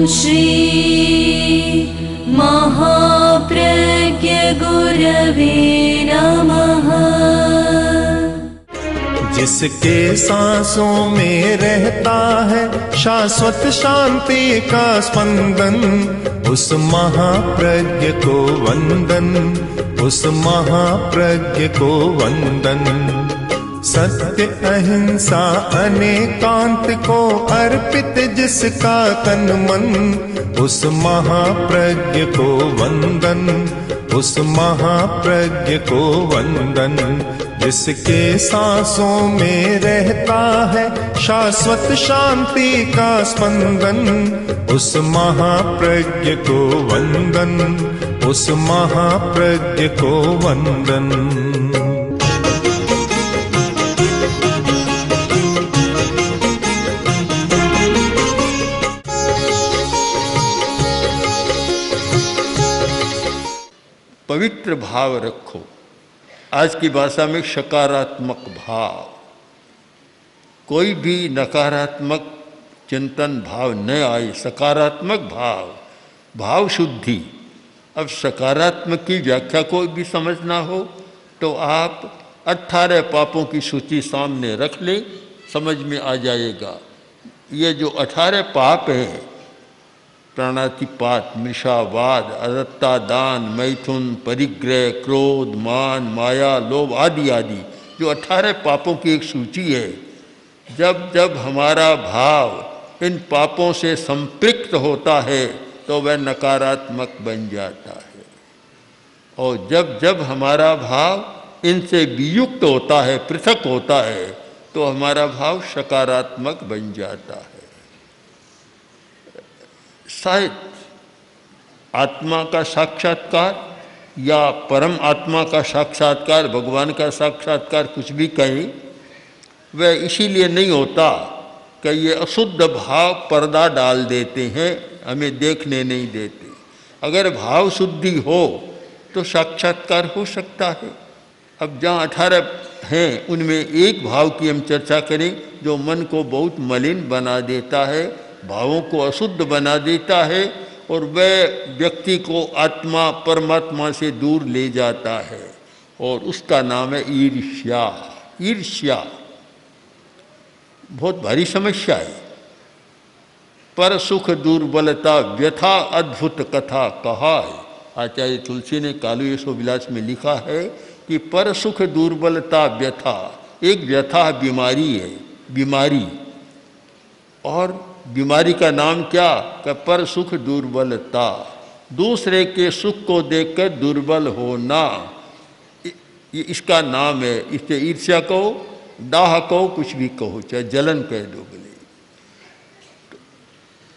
श्री महाप्रज्ञ गुरवे नमः। जिसके सांसों में रहता है शाश्वत शांति का स्पंदन, उस महाप्रज्ञ को वंदन, उस महाप्रज्ञ को वंदन। सत्य अहिंसा अनेकांत को अर्पित जिसका तन मन, उस महाप्रज्ञ को वंदन, उस महाप्रज्ञ को वंदन। जिसके सांसों में रहता है शाश्वत शांति का स्पंदन, उस महाप्रज्ञ को वंदन, उस महाप्रज्ञ को वंदन। पवित्र भाव रखो। आज की भाषा में सकारात्मक भाव, कोई भी नकारात्मक चिंतन भाव न आए, सकारात्मक भाव, भाव शुद्धि। अब सकारात्मक की व्याख्या कोई भी समझना हो तो आप 18 पापों की सूची सामने रख लें, समझ में आ जाएगा। ये जो 18 पाप हैं, प्राणातिपात, मृषावाद, अदत्ता दान, मैथुन, परिग्रह, क्रोध, मान, माया, लोभ आदि आदि, जो 18 पापों की एक सूची है। जब जब हमारा भाव इन पापों से संपृक्त होता है तो वह नकारात्मक बन जाता है, और जब जब हमारा भाव इनसे वियुक्त होता है, पृथक होता है, तो हमारा भाव सकारात्मक बन जाता है। शायद आत्मा का साक्षात्कार या परम आत्मा का साक्षात्कार, भगवान का साक्षात्कार, कुछ भी कहें, वह इसीलिए नहीं होता कि ये अशुद्ध भाव पर्दा डाल देते हैं, हमें देखने नहीं देते। अगर भाव शुद्धि हो तो साक्षात्कार हो सकता है। अब जहाँ 18 हैं उनमें एक भाव की हम चर्चा करें जो मन को बहुत मलिन बना देता है, भावों को अशुद्ध बना देता है, और वह व्यक्ति को आत्मा परमात्मा से दूर ले जाता है, और उसका नाम है ईर्ष्या। ईर्ष्या बहुत भारी समस्या है। पर सुख दुर्बलता व्यथा अद्भुत कथा कहा है। आचार्य तुलसी ने कालू यशोविलास में लिखा है कि पर सुख दुर्बलता व्यथा, एक व्यथा बीमारी है, बीमारी, और बीमारी का नाम क्या? कि पर सुख दुर्बलता, दूसरे के सुख को देखकर दुर्बल होना, ये इसका नाम है। इससे ईर्ष्या कहो, डाह कहो, कुछ भी कहो, चाहे जलन कह दो बोले।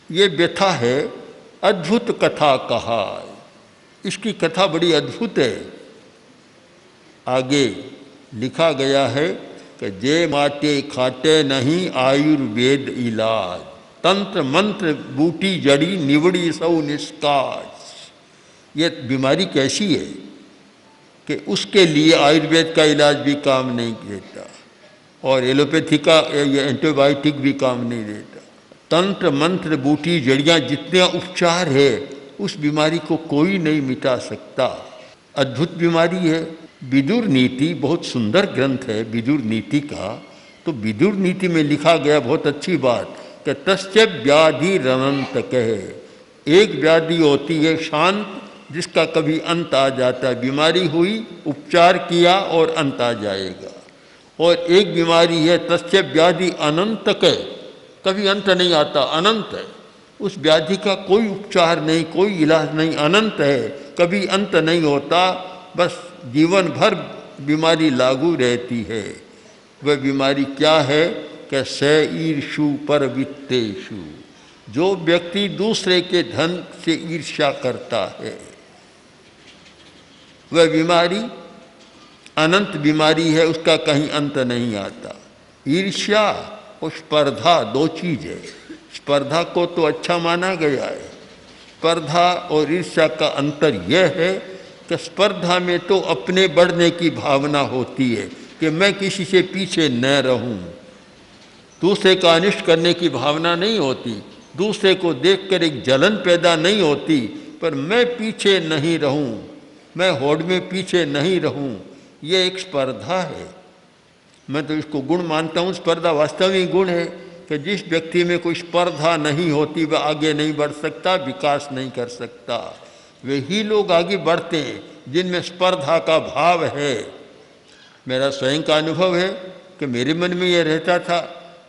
ये व्यथा है, अद्भुत कथा कहा। इसकी कथा बड़ी अद्भुत है। आगे लिखा गया है कि जे माटे खाटे नहीं आयुर्वेद इलाज, तंत्र मंत्र बूटी जड़ी निवड़ी सौ निष्काज। ये बीमारी कैसी है कि उसके लिए आयुर्वेद का इलाज भी काम नहीं देता, और एलोपैथी का एंटीबायोटिक भी काम नहीं देता। तंत्र मंत्र बूटी जड़ियाँ, जितने उपचार है, उस बीमारी को कोई नहीं मिटा सकता। अद्भुत बीमारी है। विदुर नीति बहुत सुंदर ग्रंथ है विदुर नीति का। तो विदुर नीति में लिखा गया बहुत अच्छी बात कि तस्य व्याधि रनंत कहे, एक व्याधि होती है शांत, जिसका कभी अंत आ जाता है। बीमारी हुई, उपचार किया और अंत आ जाएगा। और एक बीमारी है तस्य व्याधि अनंत कहे, कभी अंत नहीं आता, अनंत है। उस व्याधि का कोई उपचार नहीं, कोई इलाज नहीं, अनंत है, कभी अंत नहीं होता, बस जीवन भर बीमारी लागू रहती है। वह बीमारी क्या है कि स ईर्षु पर वित्तेषु, जो व्यक्ति दूसरे के धन से ईर्ष्या करता है, वह बीमारी अनंत बीमारी है, उसका कहीं अंत नहीं आता। ईर्ष्या और स्पर्धा दो चीज़ है। स्पर्धा को तो अच्छा माना गया है। स्पर्धा और ईर्ष्या का अंतर यह है कि स्पर्धा में तो अपने बढ़ने की भावना होती है कि मैं किसी से पीछे न रहूं, दूसरे का अनिष्ट करने की भावना नहीं होती। दूसरे को देखकर एक जलन पैदा नहीं होती, पर मैं पीछे नहीं रहूं, मैं होड़ में पीछे नहीं रहूं, ये एक स्पर्धा है। मैं तो इसको गुण मानता हूँ। स्पर्धा वास्तविक गुण है कि जिस व्यक्ति में कोई स्पर्धा नहीं होती वह आगे नहीं बढ़ सकता, विकास नहीं कर सकता। वे ही लोग आगे बढ़ते हैं जिनमें स्पर्धा का भाव है। मेरा स्वयं का अनुभव है कि मेरे मन में यह रहता था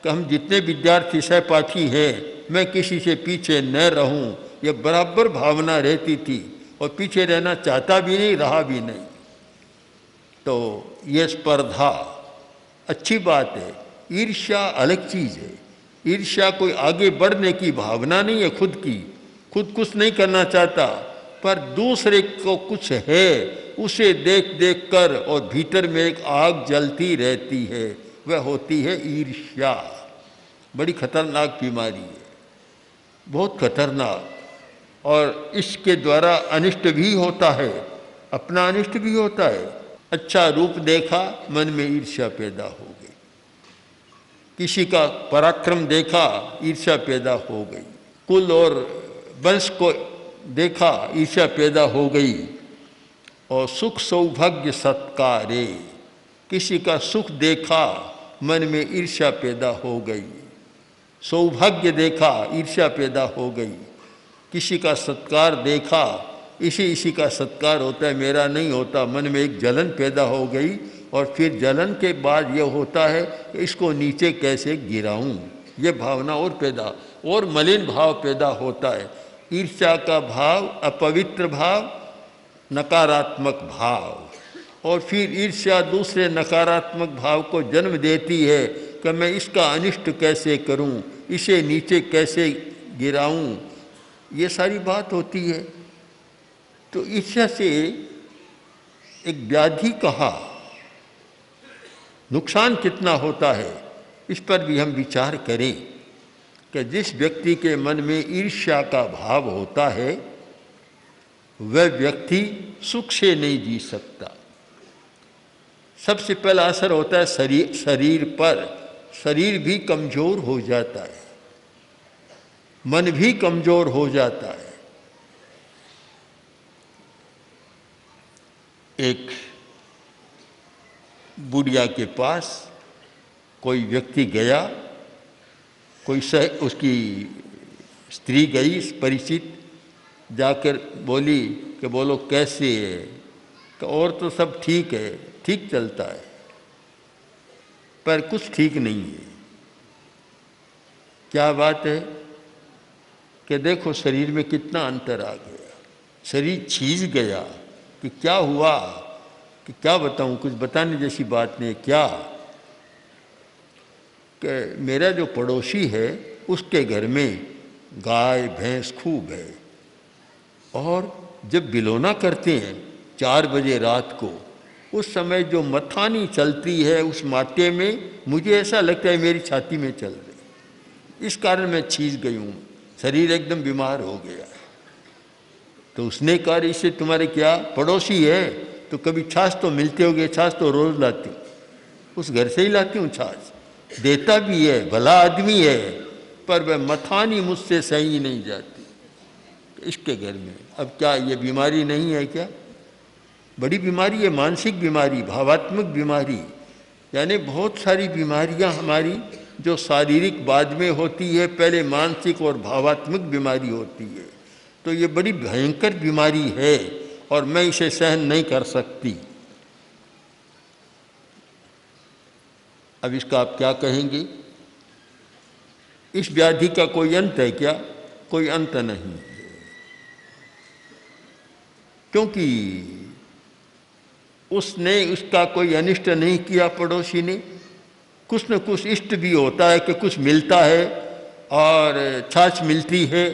कि हम जितने विद्यार्थी सहपाठी हैं, मैं किसी से पीछे न रहूं, यह बराबर भावना रहती थी और पीछे रहना चाहता भी नहीं, रहा भी नहीं। तो ये स्पर्धा अच्छी बात है। ईर्ष्या अलग चीज़ है। ईर्ष्या कोई आगे बढ़ने की भावना नहीं है खुद की, खुद कुछ नहीं करना चाहता, पर दूसरे को कुछ है उसे देख देख कर और भीतर में एक आग जलती रहती है, वह होती है ईर्ष्या। बड़ी खतरनाक बीमारी है, बहुत खतरनाक। और इसके द्वारा अनिष्ट भी होता है, अपना अनिष्ट भी होता है। अच्छा रूप देखा, मन में ईर्ष्या पैदा हो गई। किसी का पराक्रम देखा, ईर्ष्या पैदा हो गई। कुल और वंश को देखा, ईर्ष्या पैदा हो गई। और सुख सौभाग्य सत्कारे, किसी का सुख देखा, मन में ईर्ष्या पैदा हो गई। सौभाग्य देखा, ईर्ष्या पैदा हो गई। किसी का सत्कार देखा, इसी का सत्कार होता है, मेरा नहीं होता, मन में एक जलन पैदा हो गई। और फिर जलन के बाद यह होता है कि इसको नीचे कैसे गिराऊं, ये भावना और पैदा, और मलिन भाव पैदा होता है। ईर्ष्या का भाव, अपवित्र भाव, नकारात्मक भाव। और फिर ईर्ष्या दूसरे नकारात्मक भाव को जन्म देती है कि मैं इसका अनिष्ट कैसे करूं, इसे नीचे कैसे गिराऊं, ये सारी बात होती है। तो ईर्ष्या से एक व्याधि कहा, नुकसान कितना होता है इस पर भी हम विचार करें कि जिस व्यक्ति के मन में ईर्ष्या का भाव होता है वह व्यक्ति सुख से नहीं जी सकता। सबसे पहला असर होता है शरीर पर। शरीर भी कमजोर हो जाता है, मन भी कमजोर हो जाता है। एक बुढ़िया के पास कोई व्यक्ति गया, उसकी स्त्री गई परिचित, जाकर बोली कि बोलो कैसे है, कि और तो सब ठीक है, ठीक चलता है, पर कुछ ठीक नहीं है। क्या बात है कि देखो शरीर में कितना अंतर आ गया, शरीर छीज गया। कि क्या हुआ, कि क्या बताऊं, कुछ बताने जैसी बात नहीं। क्या कि मेरा जो पड़ोसी है उसके घर में गाय भैंस खूब है, और जब बिलोना करते हैं 4 बजे रात को, उस समय जो मथानी चलती है उस माटे में, मुझे ऐसा लगता है मेरी छाती में चल रही। इस कारण मैं छीज गई हूँ, शरीर एकदम बीमार हो गया। तो उसने कहा इससे तुम्हारे क्या, पड़ोसी है तो कभी छाछ तो मिलते होगे, छाछ तो रोज लाती हूँ, उस घर से ही लाती हूँ छाछ, देता भी है, भला आदमी है, पर वह मथानी मुझसे सही नहीं जाती इसके घर में। अब क्या ये बीमारी नहीं है क्या? बड़ी बीमारी है, मानसिक बीमारी, भावात्मक बीमारी। यानी बहुत सारी बीमारियां हमारी जो शारीरिक बाद में होती है, पहले मानसिक और भावात्मक बीमारी होती है। तो ये बड़ी भयंकर बीमारी है और मैं इसे सहन नहीं कर सकती। अब इसका आप क्या कहेंगे? इस व्याधि का कोई अंत है क्या? कोई अंत नहीं है, क्योंकि उसने उसका कोई अनिष्ट नहीं किया पड़ोसी ने। कुछ न कुछ इष्ट भी होता है कि कुछ मिलता है और छाछ मिलती है,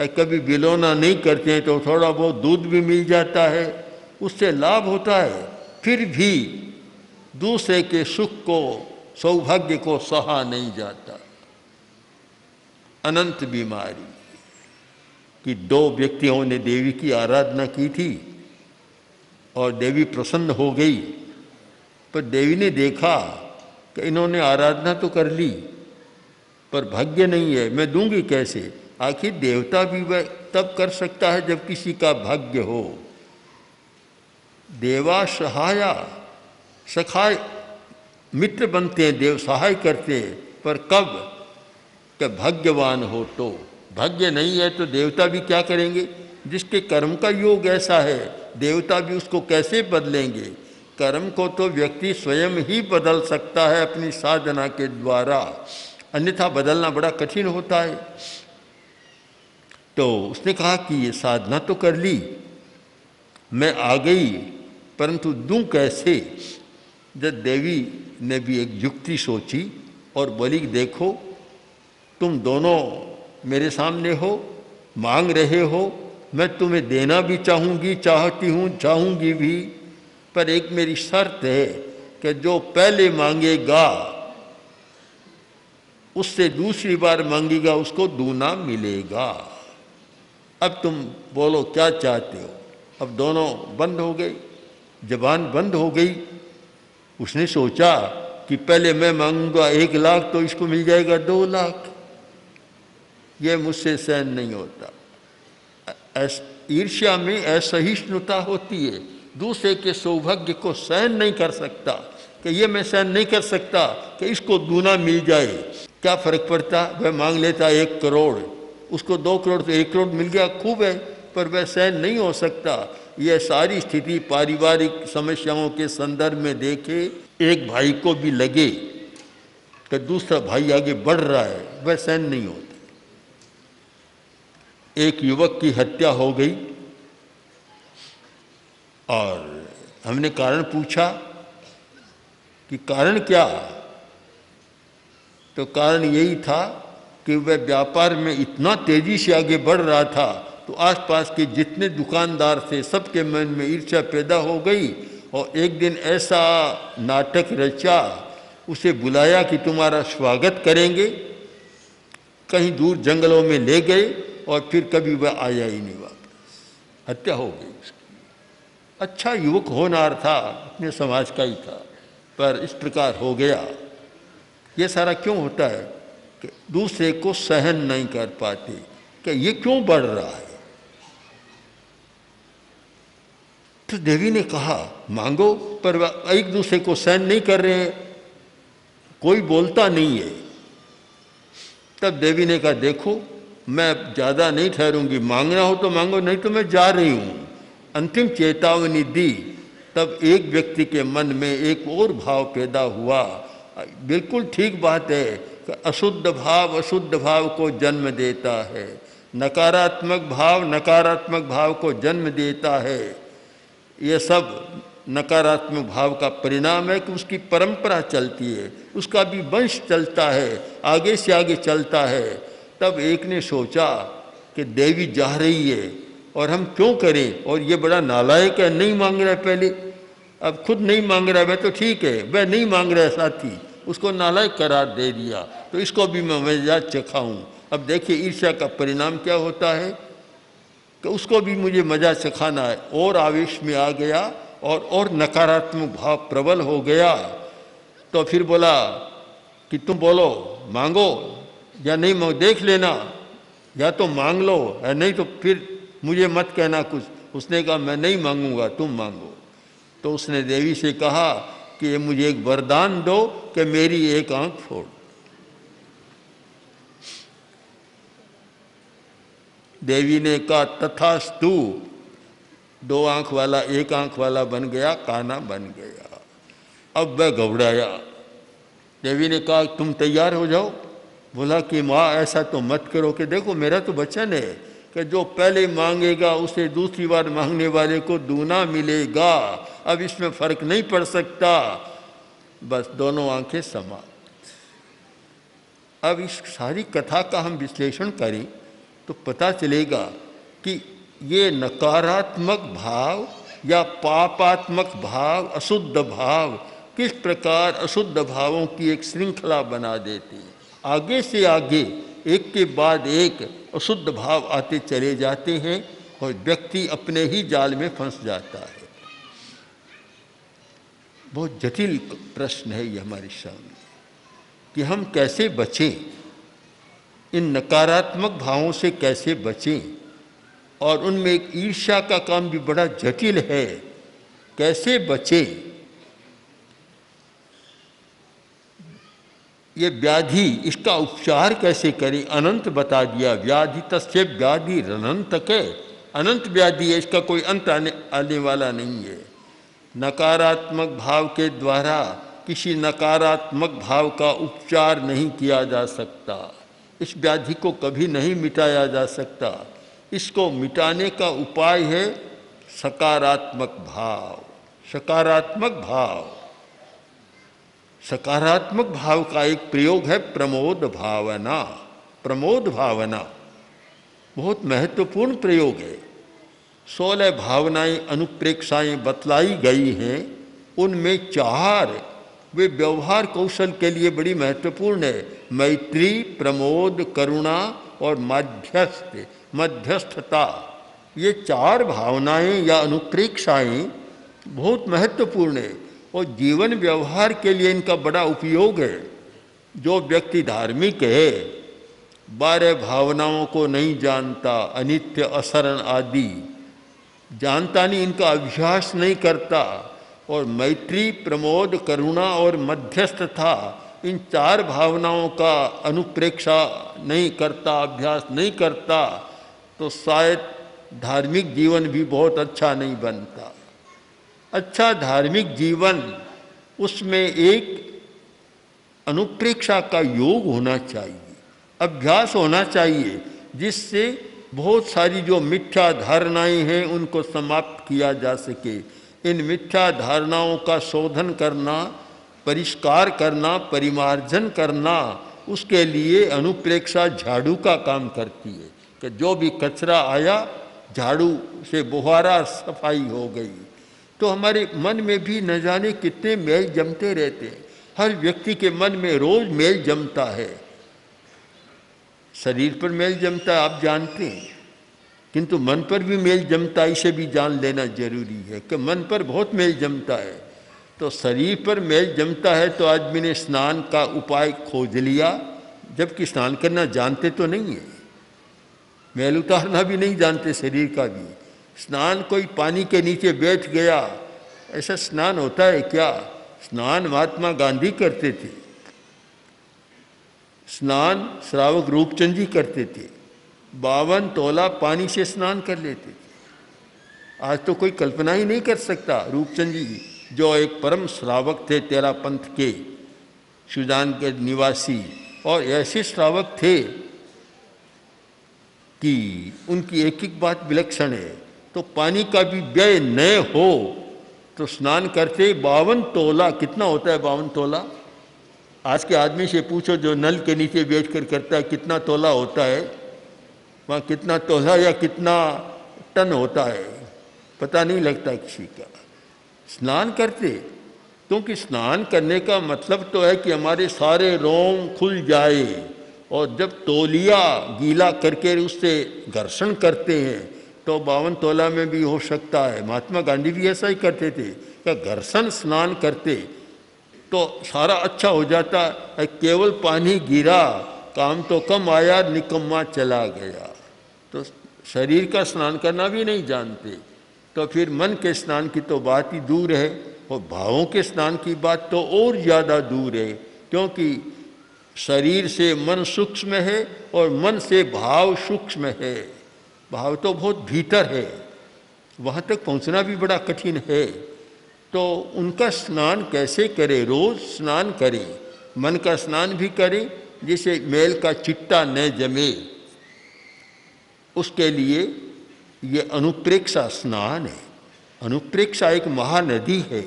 कभी बिलोना नहीं करते हैं तो थोड़ा बहुत दूध भी मिल जाता है, उससे लाभ होता है। फिर भी दूसरे के सुख को, सौभाग्य को सहा नहीं जाता। अनंत बीमारी कि 2 व्यक्तियों ने देवी की आराधना की थी और देवी प्रसन्न हो गई, पर देवी ने देखा कि इन्होंने आराधना तो कर ली पर भाग्य नहीं है, मैं दूंगी कैसे? आखिर देवता भी वह तब कर सकता है जब किसी का भाग्य हो। देवा सहाया, सखाय मित्र बनते हैं, देव सहाय करते हैं, पर कब कि भाग्यवान हो तो। भाग्य नहीं है तो देवता भी क्या करेंगे? जिसके कर्म का योग ऐसा है, देवता भी उसको कैसे बदलेंगे? कर्म को तो व्यक्ति स्वयं ही बदल सकता है अपनी साधना के द्वारा, अन्यथा बदलना बड़ा कठिन होता है। तो उसने कहा कि ये साधना तो कर ली, मैं आ गई, परंतु दूं कैसे? जब देवी ने भी एक युक्ति सोची और बोली, देखो तुम दोनों मेरे सामने हो, मांग रहे हो, मैं तुम्हें देना भी चाहूँगी, चाहती हूँ, चाहूँगी भी, पर एक मेरी शर्त है कि जो पहले मांगेगा उससे दूसरी बार मांगेगा उसको दूना मिलेगा। अब तुम बोलो क्या चाहते हो? अब दोनों बंद हो गए, जबान बंद हो गई। उसने सोचा कि पहले मैं मांगूंगा 1 लाख तो इसको मिल जाएगा 2 लाख, ये मुझसे सहन नहीं होता। ईर्ष्या में असहिष्णुता होती है, दूसरे के सौभाग्य को सहन नहीं कर सकता कि ये मैं सहन नहीं कर सकता कि इसको दूना मिल जाए। क्या फर्क पड़ता, वह मांग लेता 1 करोड़, उसको 2 करोड़ तो 1 करोड़ मिल गया, खूब है, पर वह सहन नहीं हो सकता। यह सारी स्थिति पारिवारिक समस्याओं के संदर्भ में देखे, एक भाई को भी लगे कि दूसरा भाई आगे बढ़ रहा है, वह सहन नहीं होता। एक युवक की हत्या हो गई और हमने कारण पूछा कि कारण क्या? तो कारण यही था कि वह व्यापार में इतना तेजी से आगे बढ़ रहा था तो आसपास के जितने दुकानदार थे सबके मन में ईर्ष्या पैदा हो गई। और एक दिन ऐसा नाटक रचा, उसे बुलाया कि तुम्हारा स्वागत करेंगे, कहीं दूर जंगलों में ले गए और फिर कभी वह आया ही नहीं वापस, हत्या हो गई उसकी। अच्छा युवक होनहार था, अपने समाज का ही था, पर इस प्रकार हो गया। ये सारा क्यों होता है कि दूसरे को सहन नहीं कर पाते कि ये क्यों बढ़ रहा है। तो देवी ने कहा मांगो, पर वह एक दूसरे को सहन नहीं कर रहे हैं, कोई बोलता नहीं है। तब देवी ने कहा देखो मैं ज़्यादा नहीं ठहरूंगी, मांगना हो तो मांगो, नहीं तो मैं जा रही हूँ। अंतिम चेतावनी दी। तब एक व्यक्ति के मन में एक और भाव पैदा हुआ। बिल्कुल ठीक बात है कि अशुद्ध भाव को जन्म देता है, नकारात्मक भाव को जन्म देता है। यह सब नकारात्मक भाव का परिणाम है कि उसकी परंपरा चलती है, उसका भी वंश चलता है, आगे से आगे चलता है। तब एक ने सोचा कि देवी जा रही है और हम क्यों करें, और ये बड़ा नालायक है, नहीं मांग रहा है पहले, अब खुद नहीं मांग रहा है, वह तो ठीक है, वह नहीं मांग रहा है साथी, उसको नालायक करार दे दिया, तो इसको भी मैं मजा चखाऊं। अब देखिए ईर्ष्या का परिणाम क्या होता है कि उसको भी मुझे मजा चखाना है, और आवेश में आ गया और नकारात्मक भाव प्रबल हो गया। तो फिर बोला कि तुम बोलो मांगो या नहीं मांगो, देख लेना, या तो मांग लो या नहीं तो फिर मुझे मत कहना कुछ। उसने कहा मैं नहीं मांगूंगा, तुम मांगो। तो उसने देवी से कहा कि ये मुझे एक वरदान दो कि मेरी एक आंख फोड़। देवी ने कहा तथास्तु। 2 आंख वाला 1 आंख वाला बन गया, काना बन गया। अब वह घबराया। देवी ने कहा तुम तैयार हो जाओ। बोला कि माँ ऐसा तो मत करो, कि देखो मेरा तो वचन है कि जो पहले मांगेगा उसे दूसरी बार मांगने वाले को दूना मिलेगा। अब इसमें फर्क नहीं पड़ सकता। बस दोनों आंखें समाप्त। अब इस सारी कथा का हम विश्लेषण करें तो पता चलेगा कि ये नकारात्मक भाव या पापात्मक भाव, अशुद्ध भाव किस प्रकार अशुद्ध भावों की एक श्रृंखला बना देते हैं। आगे से आगे एक के बाद एक अशुद्ध भाव आते चले जाते हैं और व्यक्ति अपने ही जाल में फंस जाता है। बहुत जटिल प्रश्न है ये हमारे सामने कि हम कैसे बचें। इन नकारात्मक भावों से कैसे बचें, और उनमें एक ईर्ष्या का काम भी बड़ा जटिल है, कैसे बचें। ये व्याधि, इसका उपचार कैसे करें, अनंत बता दिया। व्याधि तस्य व्याधि अनंत के, अनंत व्याधि है, इसका कोई अंत आने वाला नहीं है। नकारात्मक भाव के द्वारा किसी नकारात्मक भाव का उपचार नहीं किया जा सकता। इस व्याधि को कभी नहीं मिटाया जा सकता। इसको मिटाने का उपाय है सकारात्मक भाव। सकारात्मक भाव, सकारात्मक भाव का एक प्रयोग है प्रमोद भावना। प्रमोद भावना बहुत महत्वपूर्ण प्रयोग है। 16 भावनाएं अनुप्रेक्षाएं बतलाई गई हैं, उनमें 4 वे व्यवहार कौशल के लिए बड़ी महत्वपूर्ण है। मैत्री, प्रमोद, करुणा और मध्यस्थता, ये 4 भावनाएं या अनुप्रेक्षाएं बहुत महत्वपूर्ण है और जीवन व्यवहार के लिए इनका बड़ा उपयोग है। जो व्यक्ति धार्मिक है, 12 भावनाओं को नहीं जानता, अनित्य, असरण आदि जानता नहीं, इनका अभ्यास नहीं करता, और मैत्री, प्रमोद, करुणा और मध्यस्थता, इन 4 भावनाओं का अनुप्रेक्षा नहीं करता, अभ्यास नहीं करता, तो शायद धार्मिक जीवन भी बहुत अच्छा नहीं बनता। अच्छा धार्मिक जीवन, उसमें एक अनुप्रेक्षा का योग होना चाहिए, अभ्यास होना चाहिए, जिससे बहुत सारी जो मिथ्या धारणाएं हैं उनको समाप्त किया जा सके। इन मिथ्या धारणाओं का शोधन करना, परिष्कार करना, परिमार्जन करना, उसके लिए अनुप्रेक्षा झाड़ू का काम करती है कि जो भी कचरा आया झाड़ू से बुहारा सफाई हो गई। तो हमारे मन में भी न जाने कितने मेल जमते रहते हैं। हर व्यक्ति के मन में रोज मेल जमता है। शरीर पर मेल जमता है, आप जानते हैं, किंतु मन पर भी मेल जमता है, इसे भी जान लेना जरूरी है कि मन पर बहुत मेल जमता है। तो शरीर पर मेल जमता है तो आदमी ने स्नान का उपाय खोज लिया, जबकि स्नान करना जानते तो नहीं है, मेल उतारना भी नहीं जानते शरीर का भी। स्नान कोई पानी के नीचे बैठ गया, ऐसा स्नान होता है क्या? स्नान महात्मा गांधी करते थे, स्नान श्रावक रूपचंद जी करते थे, 52 तोला पानी से स्नान कर लेते थे। आज तो कोई कल्पना ही नहीं कर सकता। रूपचंद जी जो एक परम श्रावक थे, तेरा पंथ के, सुजान के निवासी, और ऐसे श्रावक थे कि उनकी एक एक बात विलक्षण है। तो पानी का भी व्यय न हो तो स्नान करते 52 तोला, कितना होता है 52 तोला? आज के आदमी से पूछो जो नल के नीचे बैठकर करता है कितना तोला होता है, वहाँ कितना तोला या कितना टन होता है पता नहीं लगता किसी का। स्नान करते, क्योंकि स्नान करने का मतलब तो है कि हमारे सारे रोम खुल जाए, और जब तौलिया गीला करके उससे घर्षण करते हैं तो 52 तोला में भी हो सकता है। महात्मा गांधी भी ऐसा ही करते थे कि घर्षण स्नान करते तो सारा अच्छा हो जाता है। केवल पानी गिरा, काम तो कम आया, निकम्मा चला गया। तो शरीर का स्नान करना भी नहीं जानते, तो फिर मन के स्नान की तो बात ही दूर है, और भावों के स्नान की बात तो और ज़्यादा दूर है, क्योंकि शरीर से मन सूक्ष्म है और मन से भाव सूक्ष्म है। भाव तो बहुत भीतर है, वहाँ तक पहुँचना भी बड़ा कठिन है। तो उनका स्नान कैसे करें? रोज स्नान करें, मन का स्नान भी करें जिससे मेल का चिट्टा न जमे। उसके लिए ये अनुप्रेक्षा स्नान है। अनुप्रेक्षा एक महानदी है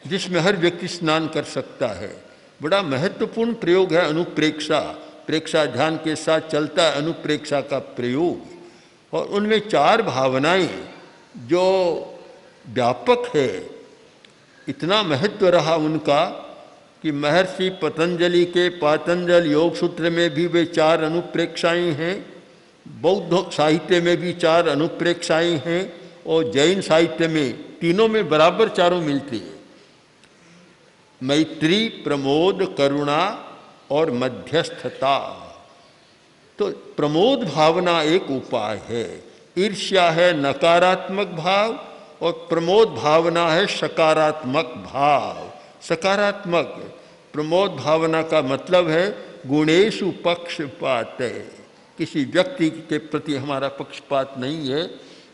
जिसमें हर व्यक्ति स्नान कर सकता है। बड़ा महत्वपूर्ण प्रयोग है अनुप्रेक्षा। प्रेक्षा ध्यान के साथ चलता है अनुप्रेक्षा का प्रयोग, और उनमें 4 भावनाएं जो व्यापक है, इतना महत्व रहा उनका कि महर्षि पतंजलि के पातंजल योग सूत्र में भी वे 4 अनुप्रेक्षाएं हैं, बौद्ध साहित्य में भी 4 अनुप्रेक्षाएं हैं, और जैन साहित्य में तीनों में बराबर चारों मिलती है। मैत्री, प्रमोद, करुणा और मध्यस्थता, तो प्रमोद भावना एक उपाय है। ईर्ष्या है नकारात्मक भाव और प्रमोद भावना है सकारात्मक भाव। सकारात्मक प्रमोद भावना का मतलब है गुणेषु पक्षपात है। किसी व्यक्ति के प्रति हमारा पक्षपात नहीं है,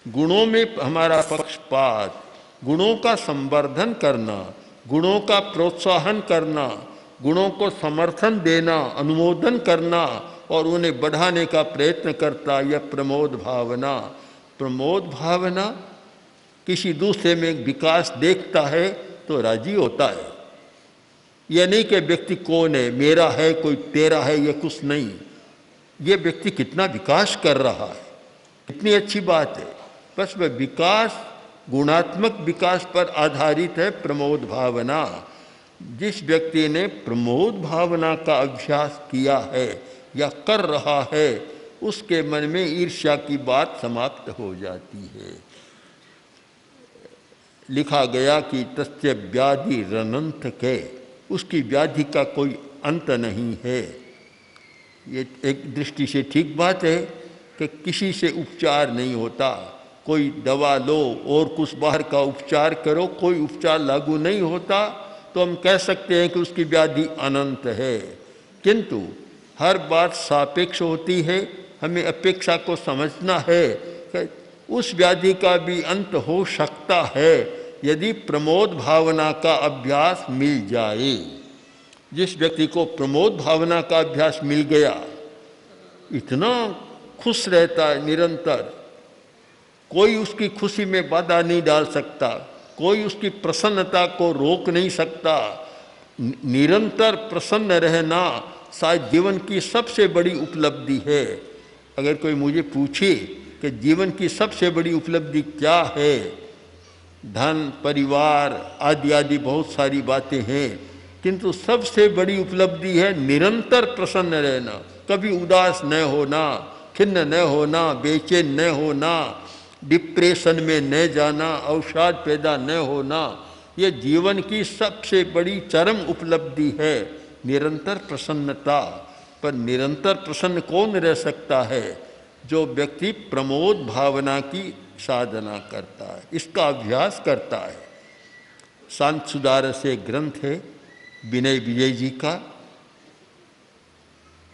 गुणों में हमारा पक्षपात, गुणों का संवर्धन करना, गुणों का प्रोत्साहन करना, गुणों को समर्थन देना, अनुमोदन करना और उन्हें बढ़ाने का प्रयत्न करता, यह प्रमोद भावना। प्रमोद भावना किसी दूसरे में विकास देखता है तो राजी होता है। यह नहीं कि व्यक्ति कौन है, मेरा है कोई तेरा है, यह कुछ नहीं। ये व्यक्ति कितना विकास कर रहा है, कितनी अच्छी बात है। बस वह विकास गुणात्मक विकास पर आधारित है प्रमोद भावना। जिस व्यक्ति ने प्रमोद भावना का अभ्यास किया है या कर रहा है, उसके मन में ईर्ष्या की बात समाप्त हो जाती है। लिखा गया कि तस्य व्याधि रनंत के, उसकी व्याधि का कोई अंत नहीं है। ये एक दृष्टि से ठीक बात है कि किसी से उपचार नहीं होता। कोई दवा लो और कुछ बाहर का उपचार करो, कोई उपचार लागू नहीं होता, तो हम कह सकते हैं कि उसकी व्याधि अनंत है। किंतु हर बात सापेक्ष होती है। हमें अपेक्षा को समझना है कि उस व्याधि का भी अंत हो सकता है यदि प्रमोद भावना का अभ्यास मिल जाए। जिस व्यक्ति को प्रमोद भावना का अभ्यास मिल गया, इतना खुश रहता है निरंतर, कोई उसकी खुशी में बाधा नहीं डाल सकता, कोई उसकी प्रसन्नता को रोक नहीं सकता। निरंतर प्रसन्न रहना शायद जीवन की सबसे बड़ी उपलब्धि है। अगर कोई मुझे पूछे कि जीवन की सबसे बड़ी उपलब्धि क्या है, धन, परिवार आदि आदि बहुत सारी बातें हैं, किंतु सबसे बड़ी उपलब्धि है निरंतर प्रसन्न रहना, कभी उदास न होना, खिन्न न होना, बेचैन न होना, डिप्रेशन में न जाना, अवसाद पैदा न होना। ये जीवन की सबसे बड़ी चरम उपलब्धि है, निरंतर प्रसन्नता। पर निरंतर प्रसन्न कौन रह सकता है? जो व्यक्ति प्रमोद भावना की साधना करता है, इसका अभ्यास करता है। शांत सुधारस एक ग्रंथ है विनय विजय जी का,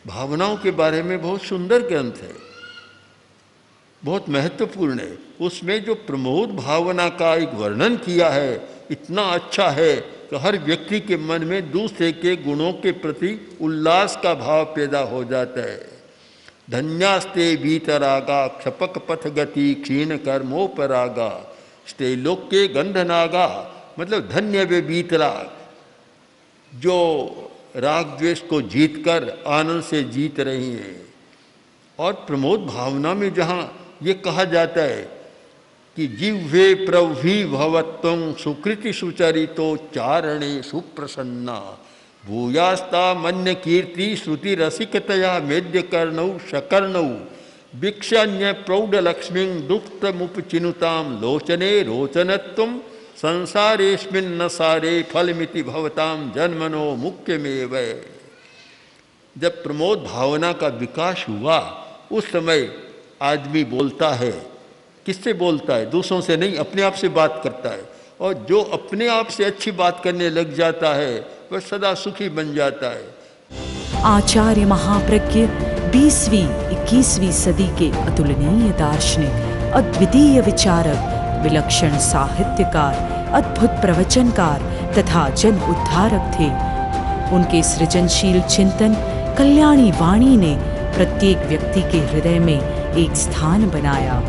भावनाओं के बारे में बहुत सुंदर ग्रंथ है, बहुत महत्वपूर्ण है। उसमें जो प्रमोद भावना का एक वर्णन किया है, इतना अच्छा है कि हर व्यक्ति के मन में दूसरे के गुणों के प्रति उल्लास का भाव पैदा हो जाता है। धन्यास्ते वीतरागा क्षपक पथ गति क्षीण कर्मोपरागा स्ते लोके गंधनागा, मतलब धन्य वे वीतराग, जो राग द्वेष को जीतकर आनंद से जीत रही हैं। और प्रमोद भावना में जहाँ ये कहा जाता है कि जिह्वे प्रवि भवत्वं सुकृति सुचरितो चारणे सुप्रसन्ना भूयास्ता मन्य कीर्ति श्रुति रसिकतया मेद्य कर्णौ शकर्णौ भिक्षान्य प्रौढ़ लक्ष्मी दुक्त मुपचिनुताम लोचने रोचनत्वं संसारेस्मिन् न सारे फलमिति भवताम जन्मनो मुख्यमेव। जब प्रमोद भावना का विकास हुआ, उस समय आदमी बोलता है। किससे बोलता है? दूसरों से नहीं, अपने आप से बात करता है। और जो अपने आप से अच्छी बात करने लग जाता है वह सदा सुखी बन जाता है। आचार्य महाप्रज्ञ 20वीं 21वीं सदी के अतुलनीय दार्शनिक, अद्वितीय विचारक, विलक्षण साहित्यकार, अद्भुत प्रवचनकार तथा जन उद्धारक थे। उनके सृजनशील चिंतन कल्याणी वाणी ने प्रत्येक व्यक्ति के हृदय में एक स्थान बनाया।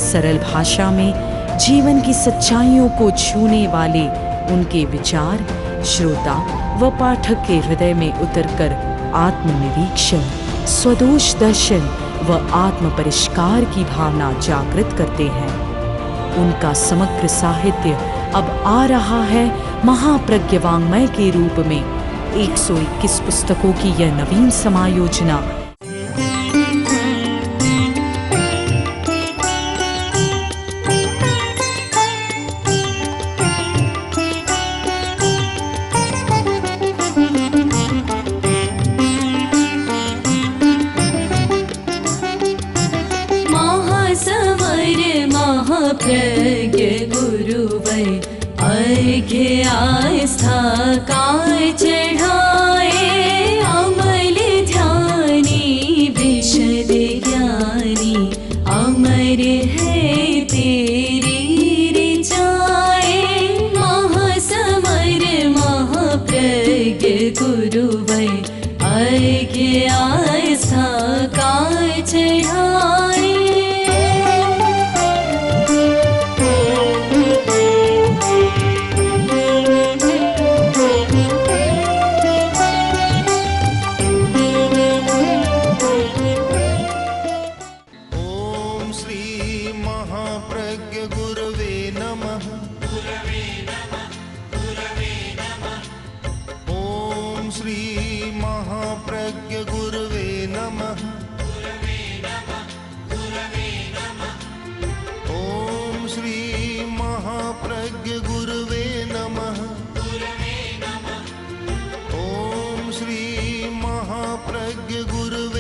सरल भाषा में जीवन की सच्चाइयों को छूने वाले उनके विचार श्रोता व पाठक के हृदय में उतरकर आत्मनिरीक्षण, स्वदोष दर्शन व आत्म परिष्कार की भावना जागृत करते हैं। उनका समग्र साहित्य अब आ रहा है महाप्रज्ञ वाङ्मय के रूप में। 121 पुस्तकों की यह नवीन समायोजना महाप्रज्ञ गुरुवै अर्घ्य आस्था काय चढ़ाए अमल ध्यानी विशद ज्ञानी अमर है तेरी ऋचाए महासमर महाप्रज्ञ गुरुवै अर्घ्य आस्था काय चढ़ाए। ओम श्री महाप्रज्ञ गुरवे नमः। ओम श्री महाप्रज्ञ गुरवे नमः। ओम श्री महाप्रज्ञ गुरवे नमः। ओम श्री महाप्रज्ञ गुरवे